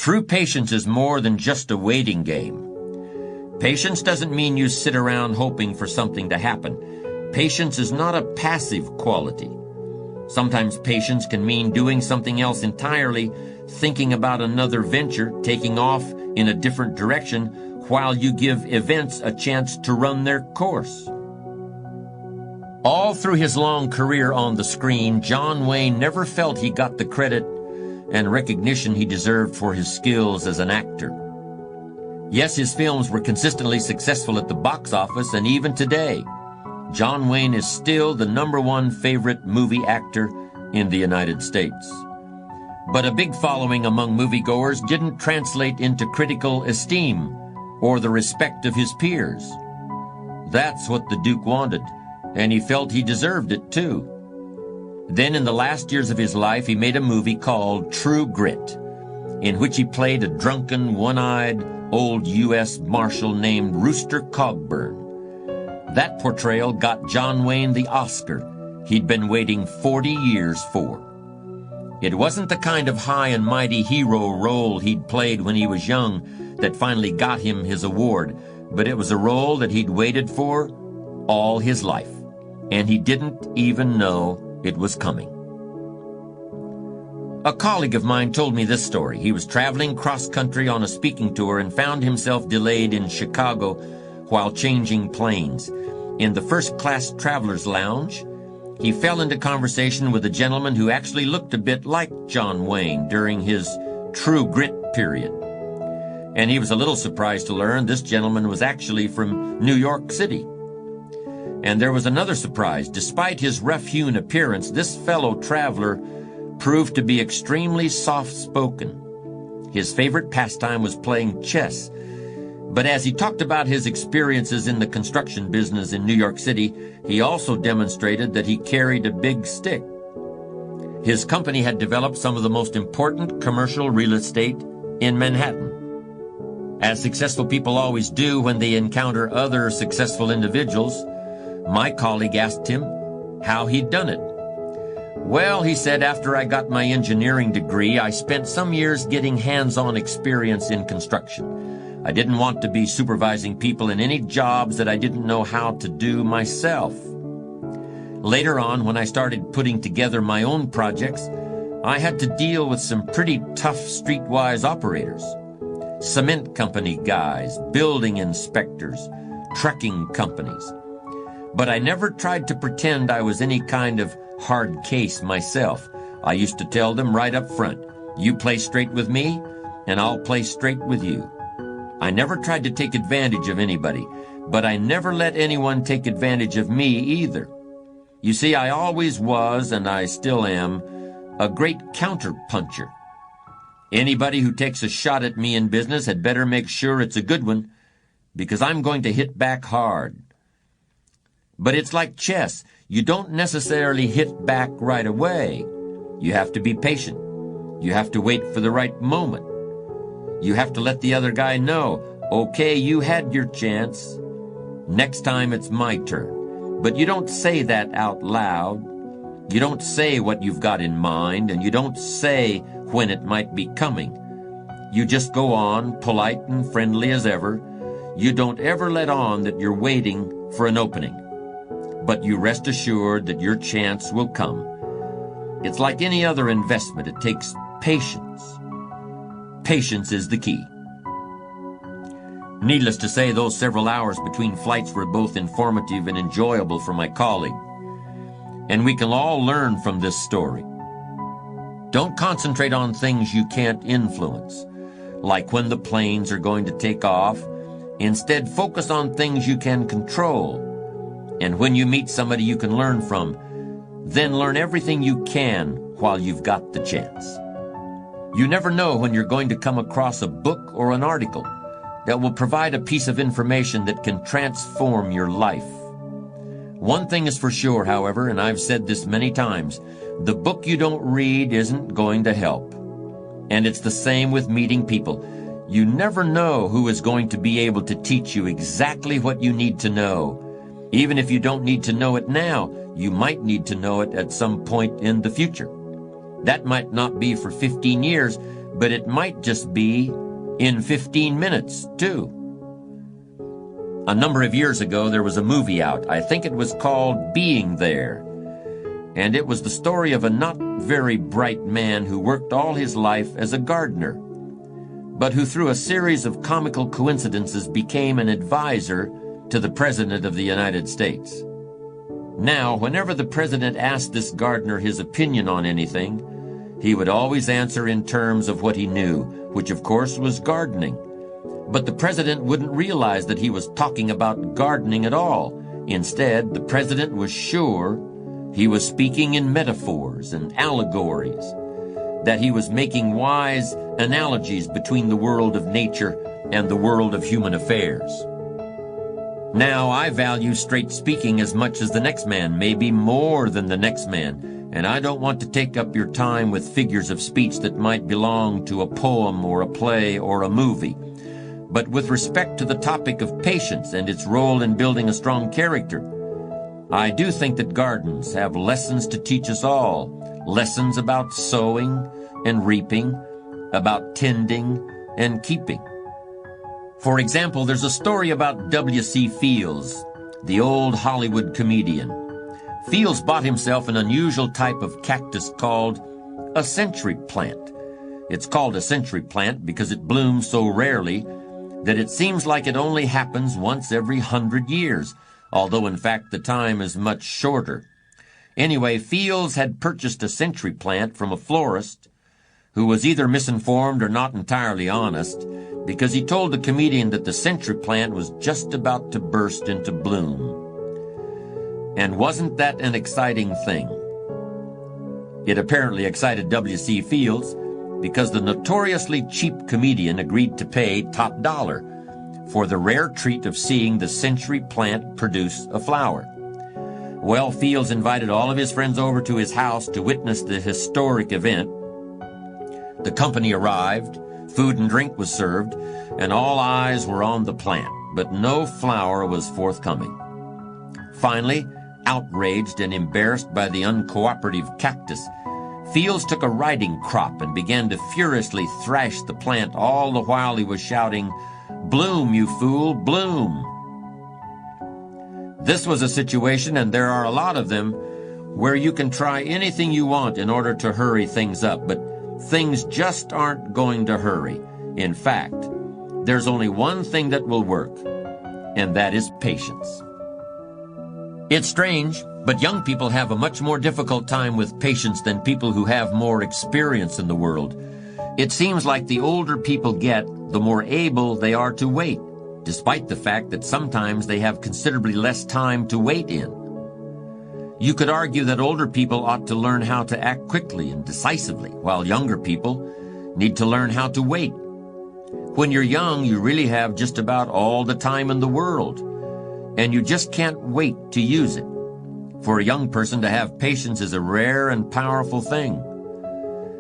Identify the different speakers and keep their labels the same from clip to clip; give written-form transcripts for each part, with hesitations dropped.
Speaker 1: True patience is more than just a waiting game. Patience doesn't mean you sit around hoping for something to happen. Patience is not a passive quality. Sometimes patience can mean doing something else entirely, thinking about another venture, taking off in a different direction, while you give events a chance to run their course. All through his long career on the screen, John Wayne never felt he got the credit and recognition he deserved for his skills as an actor. Yes, his films were consistently successful at the box office, and even today, John Wayne is still the #1 favorite movie actor in the United States. But a big following among moviegoers didn't translate into critical esteem or the respect of his peers. That's what the Duke wanted, and he felt he deserved it too. Then in the last years of his life, he made a movie called True Grit, in which he played a drunken, one-eyed old U.S. Marshal named Rooster Cogburn. That portrayal got John Wayne the Oscar he'd been waiting 40 years for. It wasn't the kind of high and mighty hero role he'd played when he was young that finally got him his award, but it was a role that he'd waited for all his life, and he didn't even know it was coming. A colleague of mine told me this story. He was traveling cross-country on a speaking tour and found himself delayed in Chicago while changing planes. In the first-class traveler's lounge, he fell into conversation with a gentleman who actually looked a bit like John Wayne during his True Grit period. And he was a little surprised to learn this gentleman was actually from New York City. And there was another surprise. Despite his rough-hewn appearance, this fellow traveler proved to be extremely soft-spoken. His favorite pastime was playing chess. But as he talked about his experiences in the construction business in New York City, he also demonstrated that he carried a big stick. His company had developed some of the most important commercial real estate in Manhattan. As successful people always do when they encounter other successful individuals, my colleague asked him how he'd done it. Well, he said, after I got my engineering degree, I spent some years getting hands-on experience in construction. I didn't want to be supervising people in any jobs that I didn't know how to do myself. Later on, when I started putting together my own projects, I had to deal with some pretty tough streetwise operators. Cement company guys, building inspectors, trucking companies. But I never tried to pretend I was any kind of hard case myself. I used to tell them right up front, you play straight with me, and I'll play straight with you. I never tried to take advantage of anybody, but I never let anyone take advantage of me either. You see, I always was, and I still am, a great counter-puncher. Anybody who takes a shot at me in business had better make sure it's a good one, because I'm going to hit back hard. But it's like chess. You don't necessarily hit back right away. You have to be patient. You have to wait for the right moment. You have to let the other guy know, okay, you had your chance. Next time it's my turn. But you don't say that out loud. You don't say what you've got in mind, and you don't say when it might be coming. You just go on, polite and friendly as ever. You don't ever let on that you're waiting for an opening. But you rest assured that your chance will come. It's like any other investment. It takes patience. Patience is the key. Needless to say, those several hours between flights were both informative and enjoyable for my colleague. And we can all learn from this story. Don't concentrate on things you can't influence, like when the planes are going to take off. Instead, focus on things you can control. And when you meet somebody you can learn from, then learn everything you can while you've got the chance. You never know when you're going to come across a book or an article that will provide a piece of information that can transform your life. One thing is for sure, however, and I've said this many times, the book you don't read isn't going to help. And it's the same with meeting people. You never know who is going to be able to teach you exactly what you need to know. Even if you don't need to know it now, you might need to know it at some point in the future. That might not be for 15 years, but it might just be in 15 minutes, too. A number of years ago, there was a movie out. I think it was called Being There. And it was the story of a not very bright man who worked all his life as a gardener, but who through a series of comical coincidences became an advisor to the President of the United States. Now, whenever the President asked this gardener his opinion on anything, he would always answer in terms of what he knew, which of course was gardening. But the President wouldn't realize that he was talking about gardening at all. Instead, the President was sure he was speaking in metaphors and allegories, that he was making wise analogies between the world of nature and the world of human affairs. Now, I value straight speaking as much as the next man, maybe more than the next man, and I don't want to take up your time with figures of speech that might belong to a poem or a play or a movie. But with respect to the topic of patience and its role in building a strong character, I do think that gardens have lessons to teach us all, lessons about sowing and reaping, about tending and keeping. For example, there's a story about W.C. Fields, the old Hollywood comedian. Fields bought himself an unusual type of cactus called a century plant. It's called a century plant because it blooms so rarely that it seems like it only happens once every 100 years, although in fact the time is much shorter. Anyway, Fields had purchased a century plant from a florist who was either misinformed or not entirely honest, because he told the comedian that the century plant was just about to burst into bloom. And wasn't that an exciting thing? It apparently excited W.C. Fields because the notoriously cheap comedian agreed to pay top dollar for the rare treat of seeing the century plant produce a flower. Well, Fields invited all of his friends over to his house to witness the historic event. The company arrived, food and drink was served, and all eyes were on the plant, but no flower was forthcoming. Finally, outraged and embarrassed by the uncooperative cactus, Fields took a riding crop and began to furiously thrash the plant, all the while he was shouting, "Bloom, you fool, bloom!" This was a situation, and there are a lot of them, where you can try anything you want in order to hurry things up, but things just aren't going to hurry. In fact, there's only one thing that will work, and that is patience. It's strange, but young people have a much more difficult time with patience than people who have more experience in the world. It seems like the older people get, the more able they are to wait, despite the fact that sometimes they have considerably less time to wait in. You could argue that older people ought to learn how to act quickly and decisively, while younger people need to learn how to wait. When you're young, you really have just about all the time in the world, and you just can't wait to use it. For a young person to have patience is a rare and powerful thing.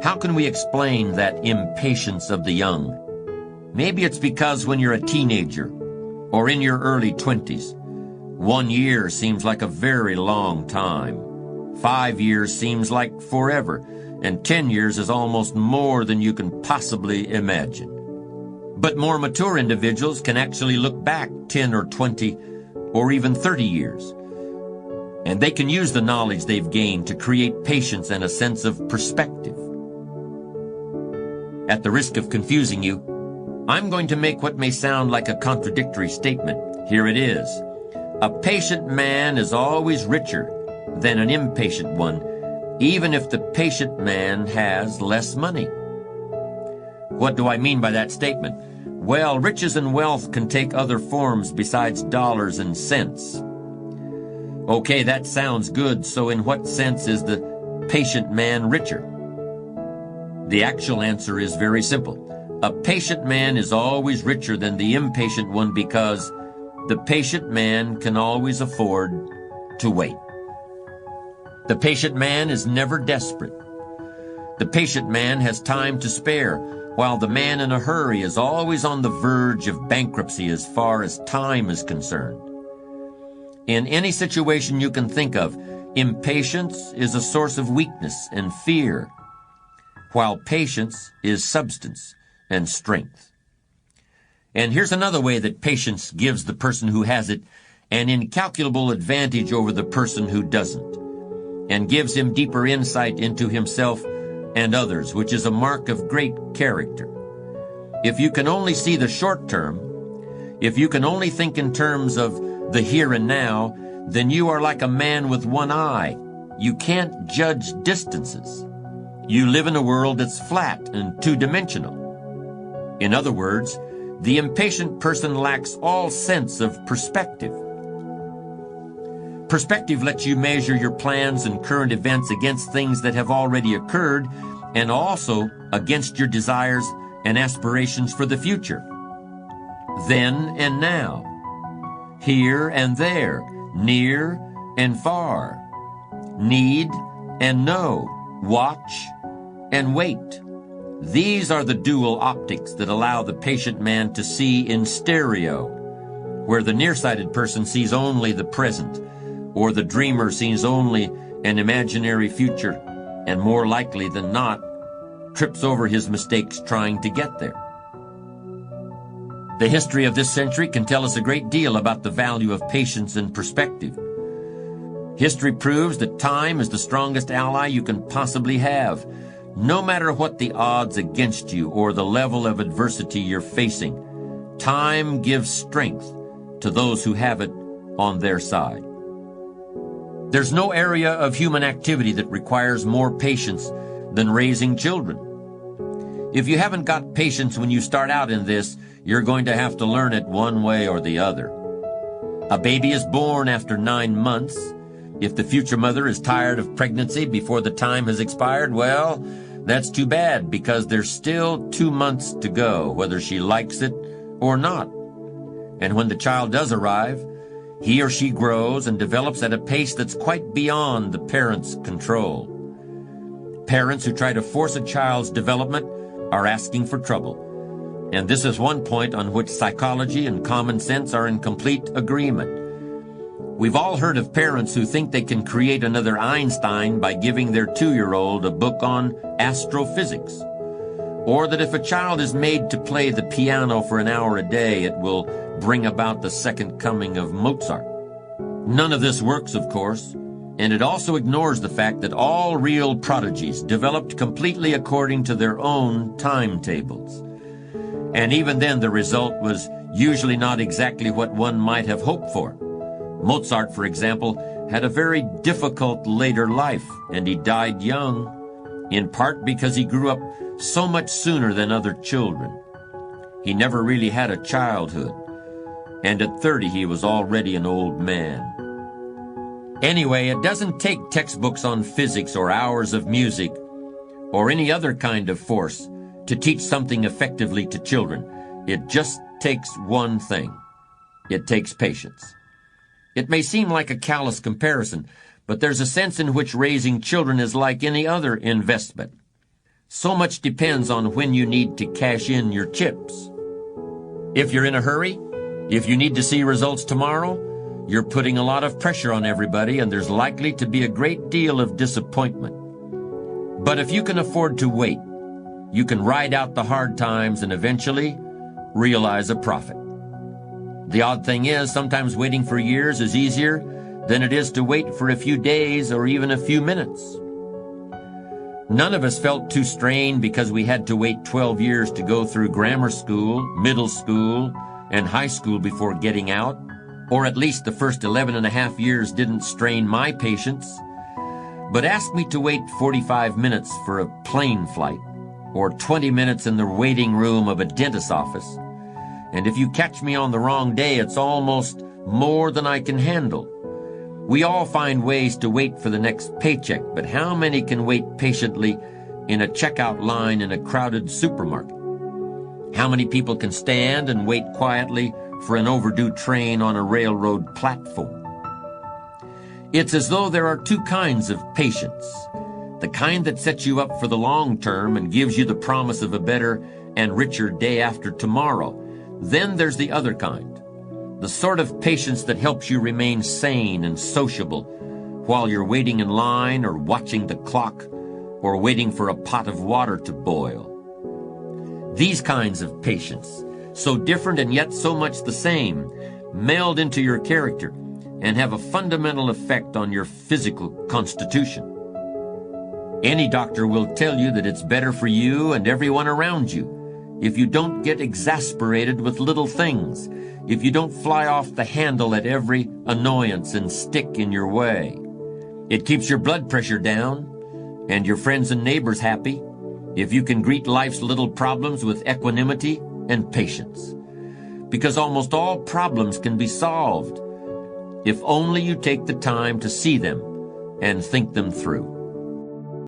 Speaker 1: How can we explain that impatience of the young? Maybe it's because when you're a teenager or in your early 20s, 1 year seems like a very long time. 5 years seems like forever, and 10 years is almost more than you can possibly imagine. But more mature individuals can actually look back 10 or 20 or even 30 years, and they can use the knowledge they've gained to create patience and a sense of perspective. At the risk of confusing you, I'm going to make what may sound like a contradictory statement. Here it is. A patient man is always richer than an impatient one, even if the patient man has less money. What do I mean by that statement? Well, riches and wealth can take other forms besides dollars and cents. Okay, that sounds good, so in what sense is the patient man richer? The actual answer is very simple. A patient man is always richer than the impatient one because the patient man can always afford to wait. The patient man is never desperate. The patient man has time to spare, while the man in a hurry is always on the verge of bankruptcy as far as time is concerned. In any situation you can think of, impatience is a source of weakness and fear. while patience is substance and strength. And here's another way that patience gives the person who has it an incalculable advantage over the person who doesn't, and gives him deeper insight into himself and others, which is a mark of great character. If you can only see the short term, if you can only think in terms of the here and now, then you are like a man with one eye. You can't judge distances. You live in a world that's flat and two-dimensional. In other words, the impatient person lacks all sense of perspective. Perspective lets you measure your plans and current events against things that have already occurred, and also against your desires and aspirations for the future. Then and now, here and there, near and far, need and know, watch and wait. These are the dual optics that allow the patient man to see in stereo, where the nearsighted person sees only the present, or the dreamer sees only an imaginary future, and more likely than not, trips over his mistakes trying to get there. The history of this century can tell us a great deal about the value of patience and perspective. History proves that time is the strongest ally you can possibly have, no matter what the odds against you or the level of adversity you're facing. Time gives strength to those who have it on their side. There's no area of human activity that requires more patience than raising children. If you haven't got patience when you start out in this, you're going to have to learn it one way or the other. A baby is born after 9 months. If the future mother is tired of pregnancy before the time has expired, well, that's too bad, because there's still 2 months to go, whether she likes it or not. And when the child does arrive, he or she grows and develops at a pace that's quite beyond the parent's control. Parents who try to force a child's development are asking for trouble. And this is one point on which psychology and common sense are in complete agreement. We've all heard of parents who think they can create another Einstein by giving their 2-year-old a book on astrophysics, or that if a child is made to play the piano for an hour a day, it will bring about the second coming of Mozart. None of this works, of course, and it also ignores the fact that all real prodigies developed completely according to their own timetables. And even then, the result was usually not exactly what one might have hoped for. Mozart, for example, had a very difficult later life, and he died young, in part because he grew up so much sooner than other children. He never really had a childhood, and at 30 he was already an old man. Anyway, it doesn't take textbooks on physics or hours of music or any other kind of force to teach something effectively to children. It just takes one thing. It takes patience. It may seem like a callous comparison, but there's a sense in which raising children is like any other investment. So much depends on when you need to cash in your chips. If you're in a hurry, if you need to see results tomorrow, you're putting a lot of pressure on everybody, and there's likely to be a great deal of disappointment. But if you can afford to wait, you can ride out the hard times and eventually realize a profit. The odd thing is, sometimes waiting for years is easier than it is to wait for a few days or even a few minutes. None of us felt too strained because we had to wait 12 years to go through grammar school, middle school, and high school before getting out, or at least the first 11 and a half years didn't strain my patience. But ask me to wait 45 minutes for a plane flight, or 20 minutes in the waiting room of a dentist's office, and if you catch me on the wrong day, it's almost more than I can handle. We all find ways to wait for the next paycheck, but how many can wait patiently in a checkout line in a crowded supermarket? How many people can stand and wait quietly for an overdue train on a railroad platform? It's as though there are two kinds of patience. The kind that sets you up for the long term and gives you the promise of a better and richer day after tomorrow. Then there's the other kind, the sort of patience that helps you remain sane and sociable while you're waiting in line or watching the clock or waiting for a pot of water to boil. These kinds of patience, so different and yet so much the same, meld into your character and have a fundamental effect on your physical constitution. Any doctor will tell you that it's better for you and everyone around you if you don't get exasperated with little things, if you don't fly off the handle at every annoyance and stick in your way. It keeps your blood pressure down and your friends and neighbors happy if you can greet life's little problems with equanimity and patience. Because almost all problems can be solved if only you take the time to see them and think them through.